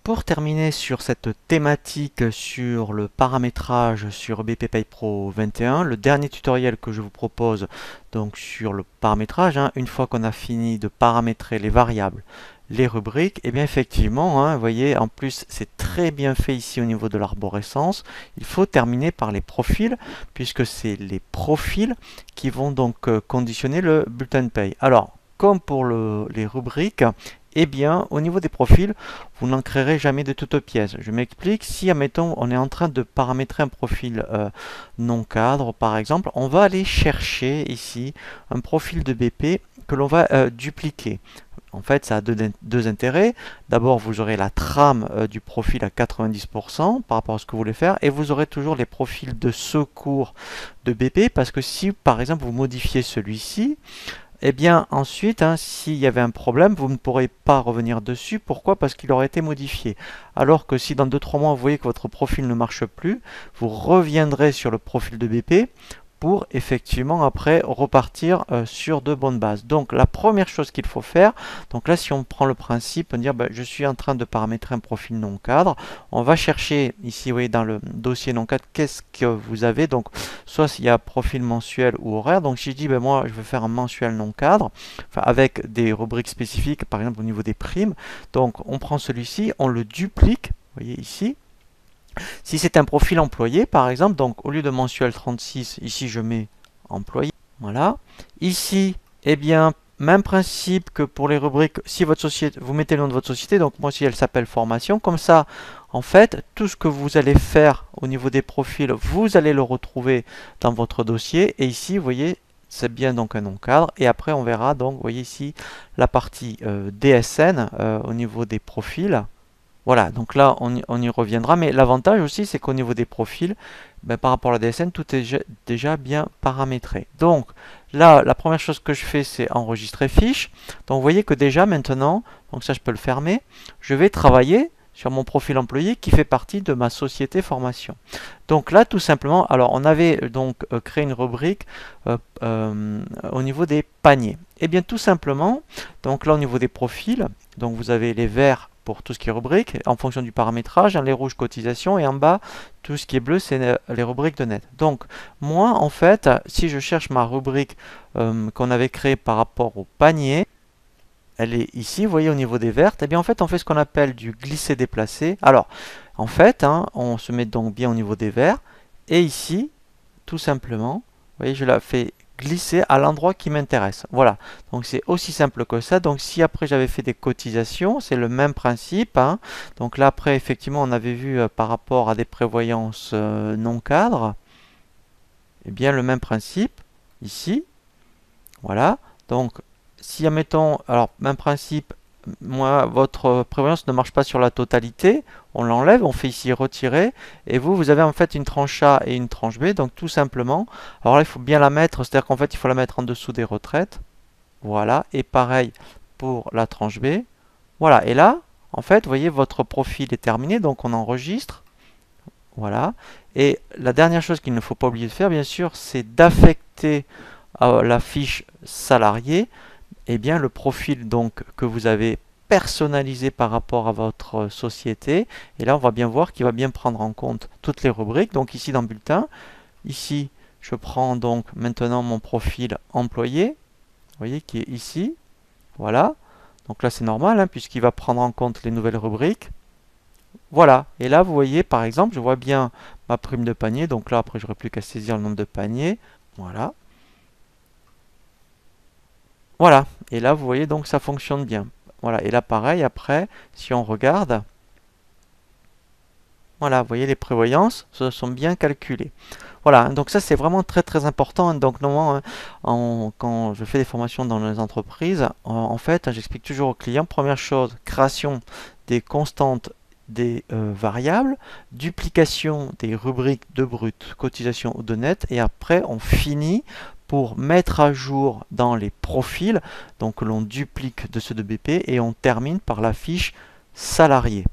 pour terminer sur cette thématique sur le paramétrage sur BP PayPro 21, le dernier tutoriel que je vous propose donc sur le paramétrage, une fois qu'on a fini de paramétrer les variables, les rubriques, et bien effectivement, vous voyez, en plus c'est très bien fait ici au niveau de l'arborescence. Il faut terminer par les profils, puisque c'est les profils qui vont donc conditionner le bulletin de paye. Alors, comme pour les rubriques, eh bien, au niveau des profils, vous n'en créerez jamais de toutes pièces. Je m'explique. Si, admettons, on est en train de paramétrer un profil non cadre, par exemple, on va aller chercher ici un profil de BP que l'on va dupliquer. En fait, ça a deux intérêts. D'abord, vous aurez la trame du profil à 90% par rapport à ce que vous voulez faire, et vous aurez toujours les profils de secours de BP, parce que si, par exemple, vous modifiez celui-ci, eh bien ensuite, s'il y avait un problème, vous ne pourrez pas revenir dessus. Pourquoi? Parce qu'il aurait été modifié. Alors que si dans 2-3 mois, vous voyez que votre profil ne marche plus, vous reviendrez sur le profil de BP pour effectivement après repartir sur de bonnes bases. Donc la première chose qu'il faut faire, donc là si on prend le principe, on dire je suis en train de paramétrer un profil non cadre, on va chercher ici, vous voyez, dans le dossier non cadre, qu'est-ce que vous avez. Donc soit s'il y a profil mensuel ou horaire. Donc si je dis moi je veux faire un mensuel non cadre, enfin, avec des rubriques spécifiques, par exemple au niveau des primes, donc on prend celui-ci, on le duplique, vous voyez ici. Si c'est un profil employé, par exemple, donc au lieu de mensuel 36, ici je mets employé. Voilà. Ici, eh bien, même principe que pour les rubriques, si votre société, vous mettez le nom de votre société, donc moi si elle s'appelle formation, comme ça, en fait, tout ce que vous allez faire au niveau des profils, vous allez le retrouver dans votre dossier. Et ici, vous voyez, c'est bien donc un nom cadre. Et après, on verra donc, vous voyez ici, la partie DSN au niveau des profils. Voilà, donc là on y reviendra, mais l'avantage aussi c'est qu'au niveau des profils, par rapport à la DSN, tout est déjà bien paramétré. Donc là, la première chose que je fais, c'est enregistrer fiche. Donc vous voyez que déjà maintenant, donc ça je peux le fermer, je vais travailler sur mon profil employé qui fait partie de ma société formation. Donc là tout simplement, alors on avait donc créé une rubrique au niveau des paniers. Et bien tout simplement, donc là au niveau des profils, donc vous avez les verts pour tout ce qui est rubrique, en fonction du paramétrage, les rouges cotisations, et en bas, tout ce qui est bleu, c'est les rubriques de net. Donc, moi, en fait, si je cherche ma rubrique qu'on avait créée par rapport au panier, elle est ici, vous voyez, au niveau des vertes, et bien en fait, on fait ce qu'on appelle du glisser-déplacer. Alors, en fait, on se met donc bien au niveau des verts, et ici, tout simplement, vous voyez, je la fais glisser à l'endroit qui m'intéresse. Voilà, donc c'est aussi simple que ça. Donc si après j'avais fait des cotisations, c'est le même principe. Donc là après effectivement on avait vu par rapport à des prévoyances non cadres, et bien le même principe ici. Voilà, donc si admettons, alors même principe, moi votre prévoyance ne marche pas sur la totalité, on l'enlève, on fait ici retirer, et vous avez en fait une tranche A et une tranche B, donc tout simplement, alors là il faut bien la mettre, c'est-à-dire qu'en fait il faut la mettre en dessous des retraites, voilà, et pareil pour la tranche B, voilà, et là, en fait, vous voyez, votre profil est terminé, donc on enregistre, voilà, et la dernière chose qu'il ne faut pas oublier de faire, bien sûr, c'est d'affecter à la fiche salarié, eh bien le profil donc que vous avez personnalisé par rapport à votre société. Et là, on va bien voir qu'il va bien prendre en compte toutes les rubriques. Donc ici dans bulletin, ici, je prends donc maintenant mon profil employé, vous voyez, qui est ici. Voilà. Donc là, c'est normal, puisqu'il va prendre en compte les nouvelles rubriques. Voilà. Et là, vous voyez, par exemple, je vois bien ma prime de panier. Donc là, après, j'aurai plus qu'à saisir le nombre de paniers. Voilà. Voilà, et là vous voyez donc ça fonctionne bien. Voilà, et là pareil, après, si on regarde, voilà, vous voyez les prévoyances se sont bien calculées. Voilà, donc ça c'est vraiment très très important. Donc normalement, quand je fais des formations dans les entreprises, en fait, j'explique toujours aux clients, première chose, création des constantes des variables, duplication des rubriques de brut, cotisation ou de net, et après on finit pour mettre à jour dans les profils, donc l'on duplique de ceux de BP et on termine par la fiche salarié.